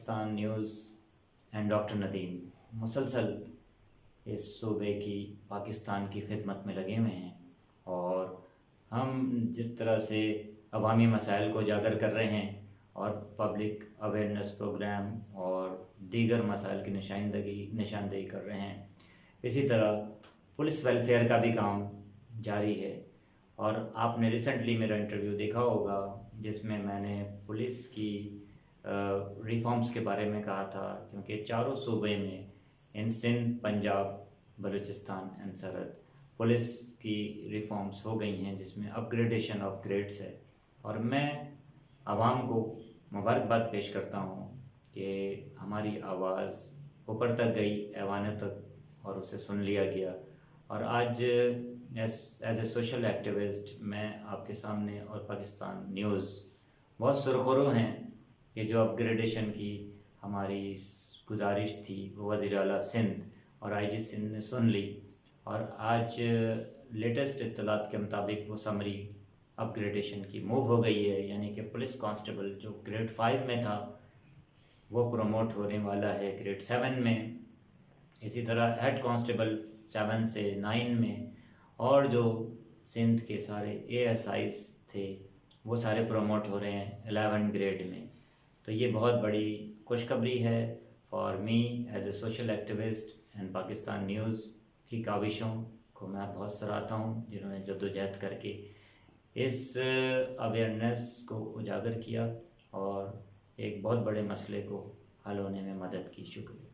Pakistan news and doctor Nadeem मुसलसल इस सूबे की पाकिस्तान की खिदमत में लगे हुए हैं और हम जिस तरह से अवामी मसाइल को उजागर कर रहे हैं और पब्लिक अवेयरनेस प्रोग्राम और दीगर मसाइल की निशानदेही कर रहे हैं, इसी तरह पुलिस वेलफेयर का भी काम जारी है। और आपने रिसेंटली मेरा इंटरव्यू देखा होगा जिसमें मैंने पुलिस की रिफॉर्म्स के बारे में कहा था, क्योंकि चारों सूबे में इन सिंध, पंजाब, बलूचिस्तान एंड सरहद पुलिस की रिफॉर्म्स हो गई हैं जिसमें अपग्रेडेशन ऑफ ग्रेड्स है। और मैं आवाम को मुबारकबाद पेश करता हूँ कि हमारी आवाज़ ऊपर तक गई, ऐवानों तक, और उसे सुन लिया गया। और आज एज ए सोशल एक्टिविस्ट मैं आपके सामने और पाकिस्तान न्यूज़ बहुत सुरखरू हैं कि जो अपग्रेडेशन की हमारी गुजारिश थी वो वज़ीर आला सिंध और आईजी सिंध ने सुन ली। और आज लेटेस्ट इत्तलात के मुताबिक वो समरी अपग्रेडेशन की मूव हो गई है, यानी कि पुलिस कांस्टेबल जो ग्रेड 5 में था वो प्रमोट होने वाला है ग्रेड 7 में। इसी तरह हेड कांस्टेबल 7 से 9 में, और जो सिंध के सारे ASIs थे वो सारे प्रमोट हो रहे हैं 11 ग्रेड में। तो ये बहुत बड़ी खुशखबरी है for me as a social activist and Pakistan news की काविशों को मैं बहुत सराहता हूँ, जिन्होंने जद्दोजहद करके इस अवेयरनेस को उजागर किया और एक बहुत बड़े मसले को हल होने में मदद की। शुक्रिया।